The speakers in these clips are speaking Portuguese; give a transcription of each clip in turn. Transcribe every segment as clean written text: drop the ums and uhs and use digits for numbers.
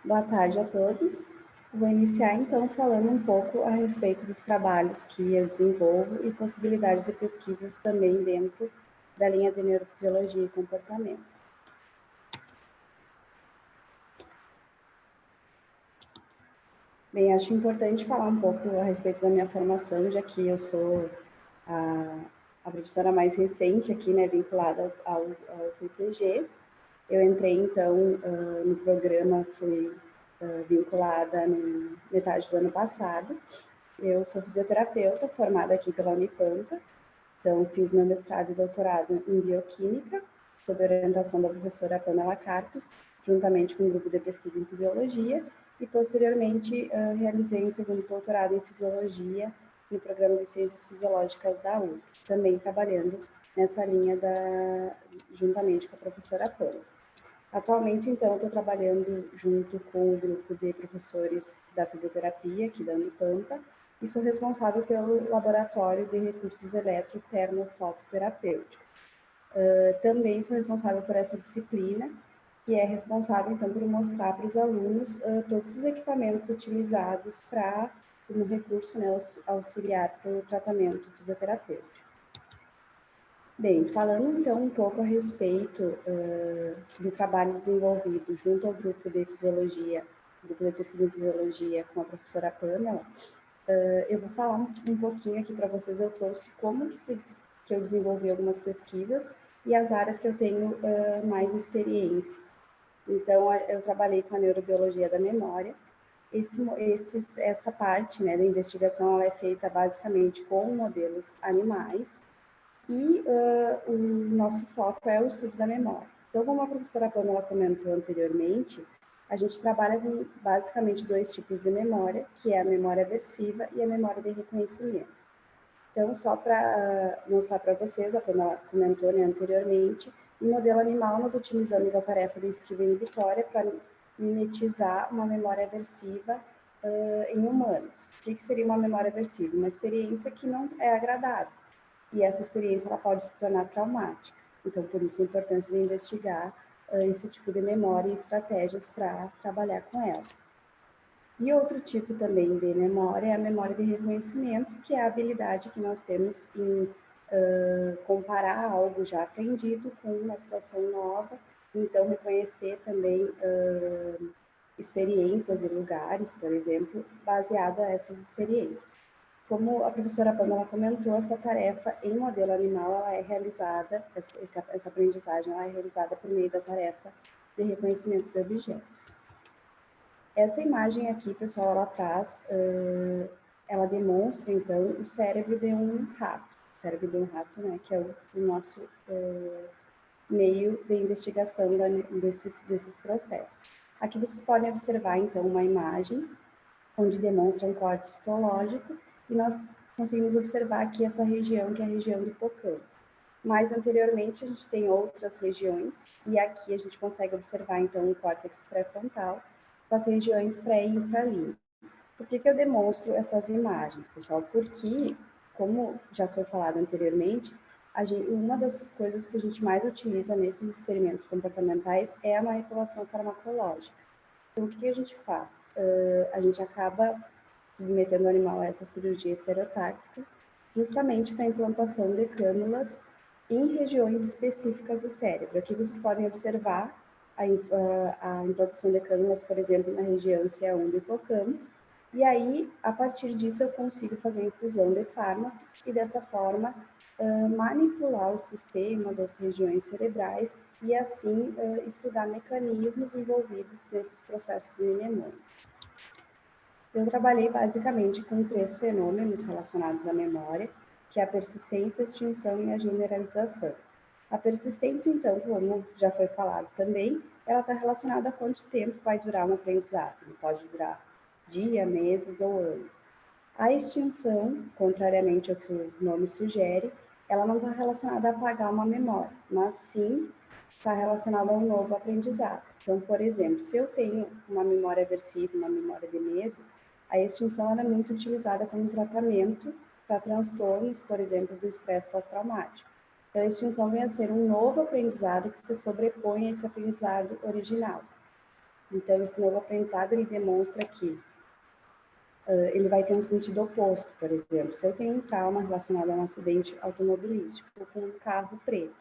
Boa tarde a todos. Vou iniciar então falando um pouco a respeito dos trabalhos que eu desenvolvo e possibilidades de pesquisas também dentro da linha de neurofisiologia e comportamento. Bem, acho importante falar um pouco a respeito da minha formação, já que eu sou a professora mais recente aqui, né, vinculada ao PPG. Eu entrei, então, no programa, fui vinculada na metade do ano passado. Eu sou fisioterapeuta, formada aqui pela Unipampa, então fiz meu mestrado e doutorado em bioquímica, sob orientação da professora Pamela Carpes, juntamente com um grupo de pesquisa em fisiologia, e posteriormente realizei um segundo doutorado em fisiologia no programa de ciências fisiológicas da UFRGS, também trabalhando nessa linha juntamente com a professora Pamela. Atualmente, então, estou trabalhando junto com o grupo de professores da fisioterapia aqui da Unipampa e sou responsável pelo laboratório de recursos eletrotermofototerapêuticos. Também sou responsável por essa disciplina, que é responsável, então, por mostrar para os alunos todos os equipamentos utilizados para, como recurso, né, auxiliar para o tratamento fisioterapêutico. Bem, falando então um pouco a respeito do trabalho desenvolvido junto ao grupo de fisiologia, grupo de pesquisa em fisiologia com a professora Pamela, eu vou falar um pouquinho aqui para vocês. Eu trouxe como que eu desenvolvi algumas pesquisas e as áreas que eu tenho mais experiência. Então, eu trabalhei com a neurobiologia da memória. Essa parte, né, da investigação, ela é feita basicamente com modelos animais, e o nosso foco é o estudo da memória. Então, como a professora Pamela comentou anteriormente, a gente trabalha com basicamente dois tipos de memória, que é a memória aversiva e a memória de reconhecimento. Então, só para mostrar para vocês, a Pamela comentou, né, anteriormente, em modelo animal nós utilizamos a tarefa de esquiva inibitória para mimetizar uma memória aversiva em humanos. O que seria uma memória aversiva? Uma experiência que não é agradável. E essa experiência ela pode se tornar traumática. Então, por isso a importância de investigar esse tipo de memória e estratégias para trabalhar com ela. E outro tipo também de memória é a memória de reconhecimento, que é a habilidade que nós temos em comparar algo já aprendido com uma situação nova, então reconhecer também experiências e lugares, por exemplo, baseado a essas experiências. Como a professora Pamela comentou, essa tarefa em modelo animal, ela é realizada, essa aprendizagem ela é realizada por meio da tarefa de reconhecimento de objetos. Essa imagem aqui, pessoal, ela traz, ela demonstra, então, o cérebro de um rato. O cérebro de um rato, né, que é o nosso meio de investigação desses processos. Aqui vocês podem observar, então, uma imagem onde demonstra um corte histológico, e nós conseguimos observar aqui essa região, que é a região do hipocampo. Mais anteriormente, a gente tem outras regiões, e aqui a gente consegue observar, então, o córtex pré-frontal, com as regiões pré e infralímbico. Por que eu demonstro essas imagens, pessoal? Porque, como já foi falado anteriormente, uma das coisas que a gente mais utiliza nesses experimentos comportamentais é a manipulação farmacológica. Então, o que a gente faz? A gente acaba submetendo o animal a essa cirurgia estereotáxica, justamente para a implantação de cânulas em regiões específicas do cérebro. Aqui vocês podem observar a implantação de cânulas, por exemplo, na região CA1 do hipocampo, e aí, a partir disso, eu consigo fazer a infusão de fármacos e, dessa forma, manipular os sistemas, as regiões cerebrais, e assim estudar mecanismos envolvidos nesses processos mnemônicos. Eu trabalhei basicamente com 3 fenômenos relacionados à memória, que é a persistência, a extinção e a generalização. A persistência, então, como já foi falado também, ela está relacionada a quanto tempo vai durar um aprendizado. Ele pode durar dia, meses ou anos. A extinção, contrariamente ao que o nome sugere, ela não está relacionada a apagar uma memória, mas sim está relacionada a um novo aprendizado. Então, por exemplo, se eu tenho uma memória aversiva, uma memória de medo, a extinção era muito utilizada como tratamento para transtornos, por exemplo, do estresse pós-traumático. Então, a extinção vem a ser um novo aprendizado que se sobrepõe a esse aprendizado original. Então, esse novo aprendizado, ele demonstra que ele vai ter um sentido oposto, por exemplo. Se eu tenho um trauma relacionado a um acidente automobilístico com um carro preto,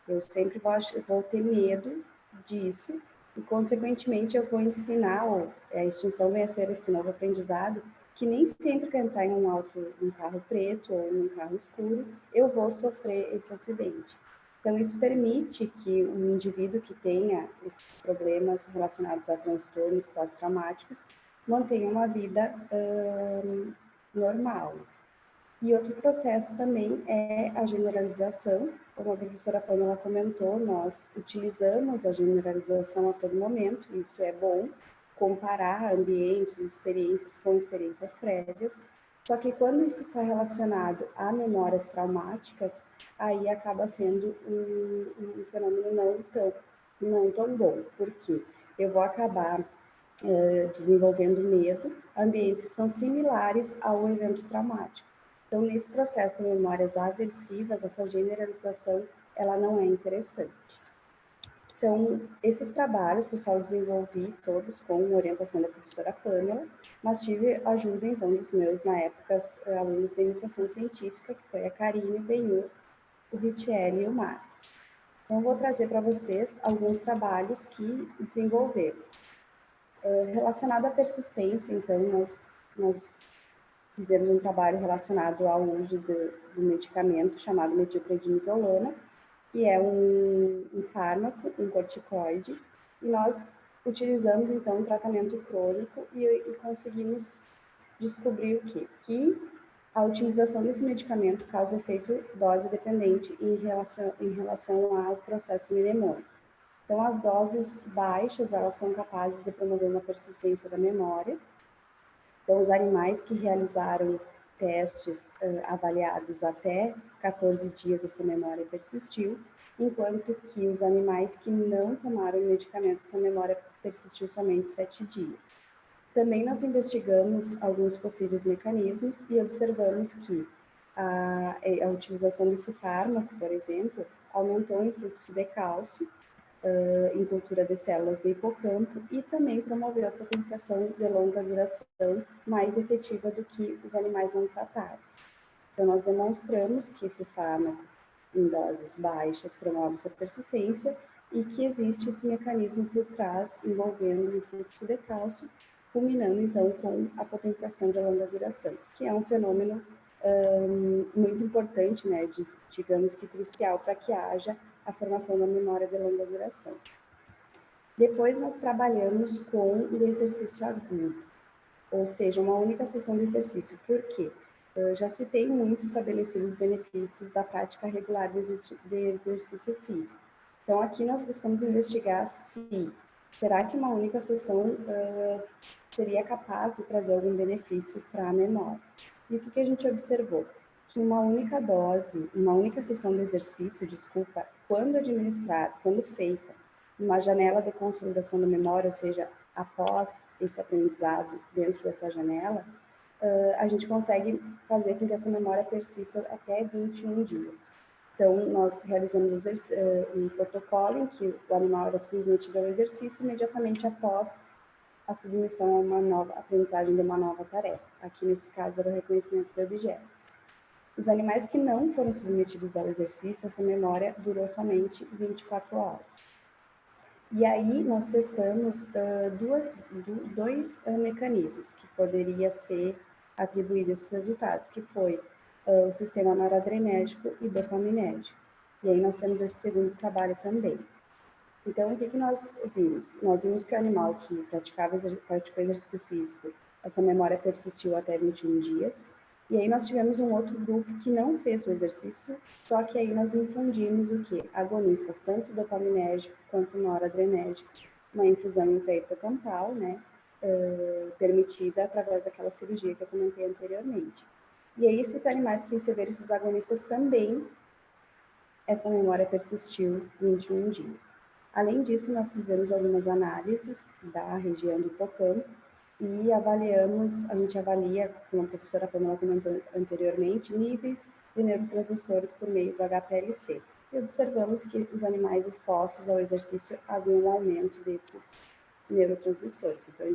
eu sempre vou ter medo disso e, consequentemente, eu vou ensinar, ou a extinção vem a ser esse novo aprendizado, que nem sempre que eu entrar em um carro preto ou num carro escuro, eu vou sofrer esse acidente. Então, isso permite que um indivíduo que tenha esses problemas relacionados a transtornos pós-traumáticos mantenha uma vida normal. E outro processo também é a generalização. Como a professora Pamela comentou, nós utilizamos a generalização a todo momento, isso é bom, comparar ambientes, experiências com experiências prévias, só que quando isso está relacionado a memórias traumáticas, aí acaba sendo um fenômeno não tão bom, porque eu vou acabar desenvolvendo medo, ambientes que são similares ao evento traumático. Então, nesse processo de memórias aversivas, essa generalização, ela não é interessante. Então, esses trabalhos, pessoal, eu desenvolvi todos com orientação da professora Pamela, mas tive ajuda, então, dos meus, na época, alunos de iniciação científica, que foi a Karine, o Benhur, o Richelle e o Marcos. Então, eu vou trazer para vocês alguns trabalhos que desenvolvemos. Relacionado à persistência, então, nós fizemos um trabalho relacionado ao uso do medicamento chamado metilprednisolona, que é um fármaco, um corticoide, e nós utilizamos, então, um tratamento crônico e conseguimos descobrir o quê? Que a utilização desse medicamento causa efeito dose dependente em relação ao processo mnemônico. Então, as doses baixas, elas são capazes de promover uma persistência da memória. Então, os animais que realizaram testes avaliados até 14 dias, essa memória persistiu, enquanto que os animais que não tomaram o medicamento, essa memória persistiu somente 7 dias. Também nós investigamos alguns possíveis mecanismos e observamos que a utilização desse fármaco, por exemplo, aumentou o influxo de cálcio em cultura de células de hipocampo e também promoveu a potenciação de longa duração mais efetiva do que os animais não tratados. Então, nós demonstramos que esse fármaco em doses baixas promove essa persistência e que existe esse mecanismo por trás envolvendo o influxo de cálcio, culminando então com a potenciação de longa duração, que é um fenômeno muito importante, né, digamos que crucial para que haja a formação da memória de longa duração. Depois nós trabalhamos com o exercício agudo, ou seja, uma única sessão de exercício. Por quê? Eu já citei muito estabelecidos os benefícios da prática regular de exercício físico. Então, aqui nós buscamos investigar se será que uma única sessão seria capaz de trazer algum benefício para a memória. E o que a gente observou? Que uma única dose, uma única sessão de exercício, quando administrada, quando feita, uma janela de consolidação da memória, ou seja, após esse aprendizado dentro dessa janela, a gente consegue fazer com que essa memória persista até 21 dias. Então, nós realizamos um protocolo em que o animal era submetido ao exercício imediatamente após a submissão a uma nova aprendizagem de uma nova tarefa. Aqui, nesse caso, era o reconhecimento de objetos. Os animais que não foram submetidos ao exercício, essa memória durou somente 24 horas. E aí, nós testamos dois mecanismos que poderia ser atribuído esses resultados, que foi o sistema noradrenérgico e dopaminérgico. E aí nós temos esse segundo trabalho também. Então, o que nós vimos? Nós vimos que o animal que praticou exercício físico, essa memória persistiu até 21 dias. E aí nós tivemos um outro grupo que não fez o exercício, só que aí nós infundimos o quê? Agonistas, tanto dopaminérgico quanto noradrenérgico, uma infusão intrahipocampal, né? Permitida através daquela cirurgia que eu comentei anteriormente. E aí esses animais que receberam esses agonistas também, essa memória persistiu 21 dias. Além disso, nós fizemos algumas análises da região do hipocampo e a gente avalia, como a professora Pamela comentou anteriormente, níveis de neurotransmissores por meio do HPLC. E observamos que os animais expostos ao exercício haviam um aumento desses neurotransmissores. Então,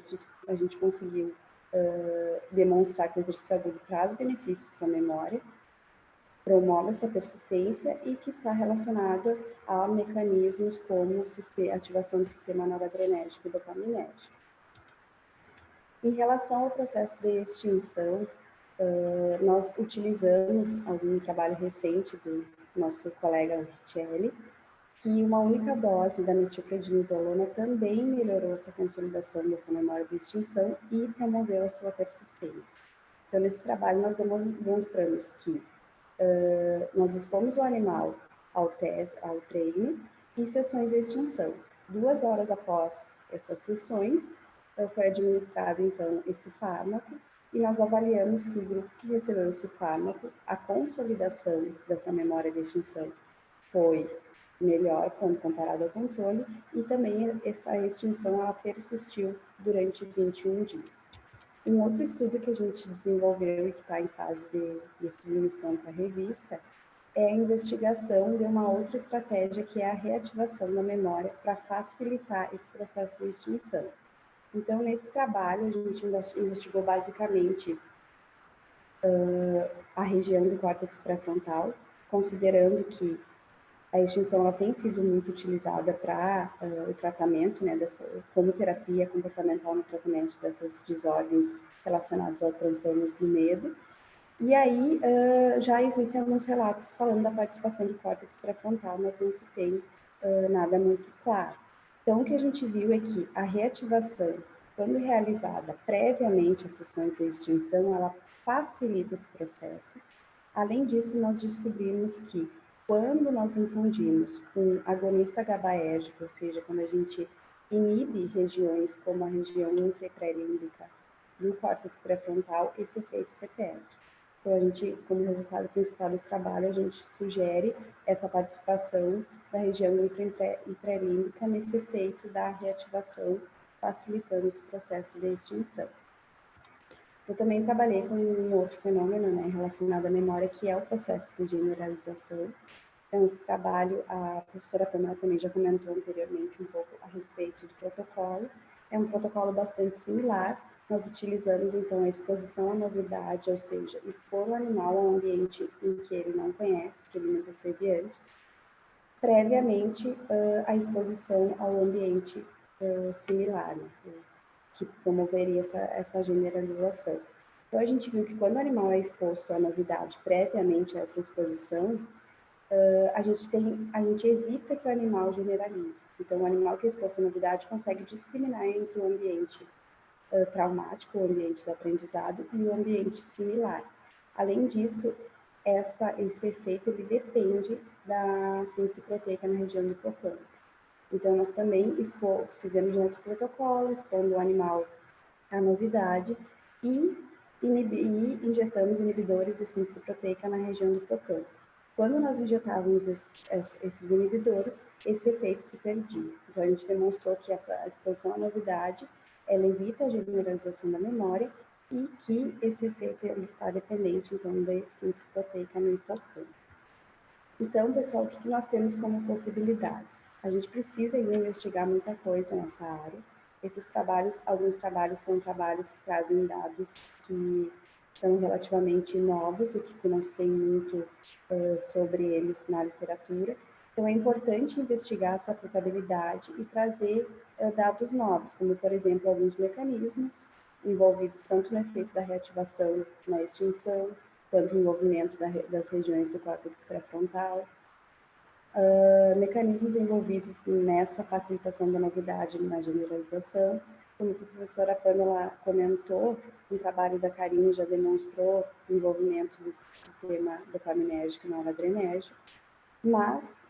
a gente conseguiu demonstrar que o exercício agudo traz benefícios para a memória, promove essa persistência e que está relacionado a mecanismos como ativação do sistema noradrenérgico e dopaminérgico. Em relação ao processo de extinção, nós utilizamos algum trabalho recente do nosso colega Richelli, que uma única dose da metilprednisolona também melhorou essa consolidação dessa memória de extinção e promoveu a sua persistência. Então, nesse trabalho, nós demonstramos que nós expomos o animal ao treino e sessões de extinção. 2 horas após essas sessões, foi administrado, então, esse fármaco e nós avaliamos que o grupo que recebeu esse fármaco, a consolidação dessa memória de extinção foi melhor quando comparado ao controle e também essa extinção ela persistiu durante 21 dias. Um outro estudo que a gente desenvolveu e que está em fase de submissão para a revista é a investigação de uma outra estratégia que é a reativação da memória para facilitar esse processo de extinção. Então, nesse trabalho, a gente investigou basicamente a região do córtex pré-frontal, considerando que a extinção ela tem sido muito utilizada para o tratamento, né, como terapia comportamental no tratamento dessas desordens relacionadas ao transtornos do medo. E aí já existem alguns relatos falando da participação do córtex pré-frontal, mas não se tem nada muito claro. Então, o que a gente viu é que a reativação, quando realizada previamente às sessões de extinção, ela facilita esse processo. Além disso, nós descobrimos que quando nós infundimos um agonista GABAérgico, ou seja, quando a gente inibe regiões como a região infra e pré-límbica do córtex pré-frontal, esse efeito se perde. Então, a gente, como resultado principal desse trabalho, a gente sugere essa participação da região infra e pré-límbica nesse efeito da reativação, facilitando esse processo de extinção. Eu também trabalhei com um outro fenômeno, né, relacionado à memória, que é o processo de generalização. Então, esse trabalho, a professora Pamela também já comentou anteriormente um pouco a respeito do protocolo. É um protocolo bastante similar. Nós utilizamos, então, a exposição à novidade, ou seja, expor o animal a um ambiente em que ele não conhece, que ele nunca esteve antes, previamente a exposição ao ambiente similar, né, que promoveria essa generalização. Então, a gente viu que quando o animal é exposto à novidade previamente a essa exposição, a gente evita que o animal generalize. Então, o animal que é exposto à novidade consegue discriminar entre o ambiente traumático, o ambiente do aprendizado, e o ambiente similar. Além disso, esse efeito ele depende da síntese proteica na região do hipocampo. Então, nós também fizemos um outro protocolo, expondo o animal à novidade e injetamos inibidores de síntese proteica na região do hipocampo. Quando nós injetávamos esses inibidores, esse efeito se perdia. Então, a gente demonstrou que essa exposição à novidade, ela evita a generalização da memória e que esse efeito ele está dependente, então, da síntese proteica no hipocampo. Então, pessoal, o que nós temos como possibilidades? A gente precisa ainda investigar muita coisa nessa área. Alguns trabalhos são trabalhos que trazem dados que são relativamente novos e que se não se tem muito sobre eles na literatura. Então, é importante investigar essa aplicabilidade e trazer dados novos, como, por exemplo, alguns mecanismos envolvidos tanto no efeito da reativação na extinção, quanto o envolvimento das regiões do córtex pré-frontal, mecanismos envolvidos nessa facilitação da novidade na generalização. Como a professora Pamela comentou, um trabalho da Karine já demonstrou o envolvimento do sistema dopaminérgico e noradrenérgico, mas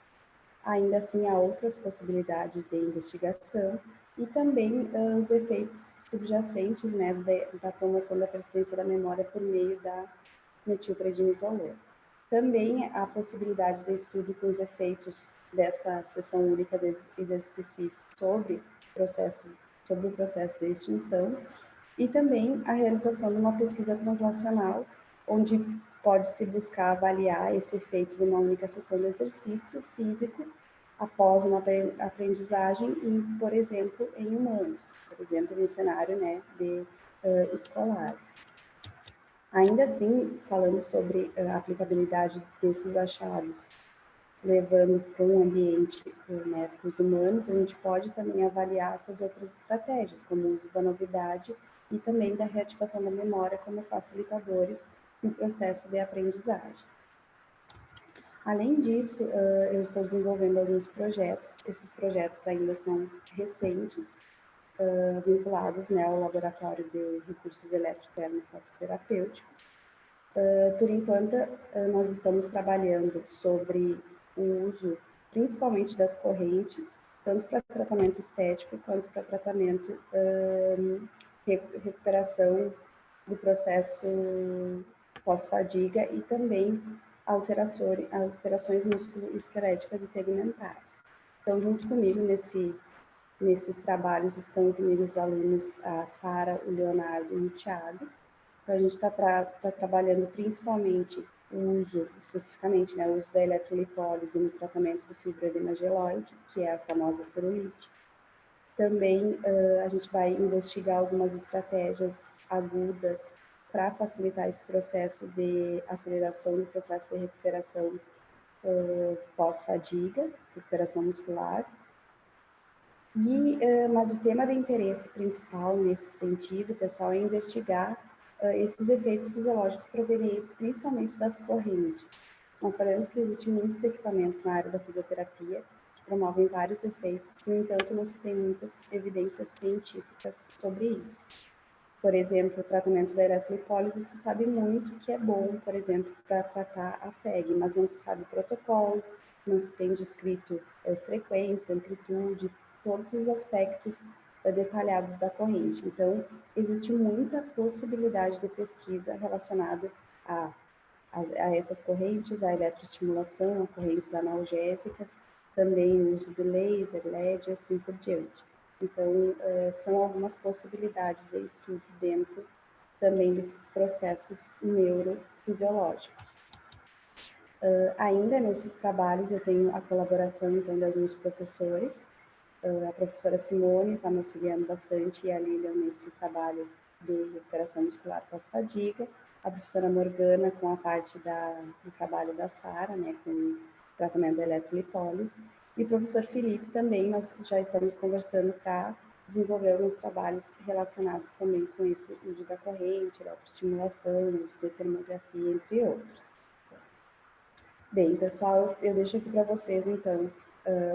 ainda assim há outras possibilidades de investigação e também os efeitos subjacentes, né, da promoção da persistência da memória por meio da metilprednisolona. Também há possibilidades de estudo com os efeitos dessa sessão única de exercício físico sobre o processo de extinção e também a realização de uma pesquisa translacional, onde pode-se buscar avaliar esse efeito de uma única sessão de exercício físico após uma aprendizagem, por exemplo, em humanos, por exemplo, no cenário, né, de escolares. Ainda assim, falando sobre a aplicabilidade desses achados, levando para um ambiente, né, para os humanos, a gente pode também avaliar essas outras estratégias, como o uso da novidade e também da reativação da memória como facilitadores no processo de aprendizagem. Além disso, eu estou desenvolvendo alguns projetos, esses projetos ainda são recentes, vinculados, né, ao Laboratório de Recursos Eletrotermofototerapêuticos. Por enquanto, nós estamos trabalhando sobre o uso, principalmente das correntes, tanto para tratamento estético quanto para tratamento, recuperação do processo pós-fadiga e também alterações musculoesqueléticas e tegmentares. Então, junto comigo nesses trabalhos estão comigo os alunos, a Sara, o Leonardo e o Thiago. Então, a gente está trabalhando principalmente o uso, especificamente, né, o uso da eletrolipólise no tratamento do fibroedema geloide, que é a famosa celulite. Também a gente vai investigar algumas estratégias agudas para facilitar esse processo de aceleração do processo de recuperação pós-fadiga, recuperação muscular. Mas o tema de interesse principal nesse sentido, pessoal, é investigar esses efeitos fisiológicos provenientes principalmente das correntes. Nós sabemos que existem muitos equipamentos na área da fisioterapia que promovem vários efeitos, no entanto, não se tem muitas evidências científicas sobre isso. Por exemplo, o tratamento da eletrolipólise se sabe muito que é bom, por exemplo, para tratar a FEG, mas não se sabe o protocolo, não se tem descrito frequência, amplitude, todos os aspectos detalhados da corrente. Então, existe muita possibilidade de pesquisa relacionada a essas correntes, a eletroestimulação, a correntes analgésicas, também o uso de laser, LED e assim por diante. Então, são algumas possibilidades de estudo dentro também desses processos neurofisiológicos. Ainda nesses trabalhos, eu tenho a colaboração, então, de alguns professores. A professora Simone está me auxiliando bastante, e a Lilian nesse trabalho de recuperação muscular pós-fadiga. A professora Morgana com a parte do trabalho da Sara, né, com tratamento da eletrolipólise. E o professor Felipe também, nós já estamos conversando para desenvolver alguns trabalhos relacionados também com esse uso da corrente, eletroestimulação, uso de termografia, entre outros. Bem, pessoal, eu deixo aqui para vocês, então,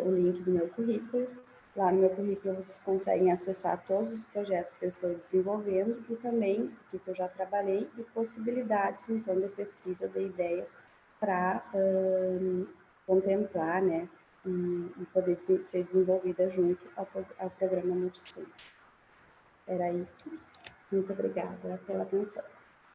o link do meu currículo. Lá no meu currículo vocês conseguem acessar todos os projetos que eu estou desenvolvendo e também o que eu já trabalhei e possibilidades, então, de pesquisa de ideias para contemplar, né, e poder ser desenvolvida junto ao programa Multicentro. Era isso. Muito obrigada pela atenção.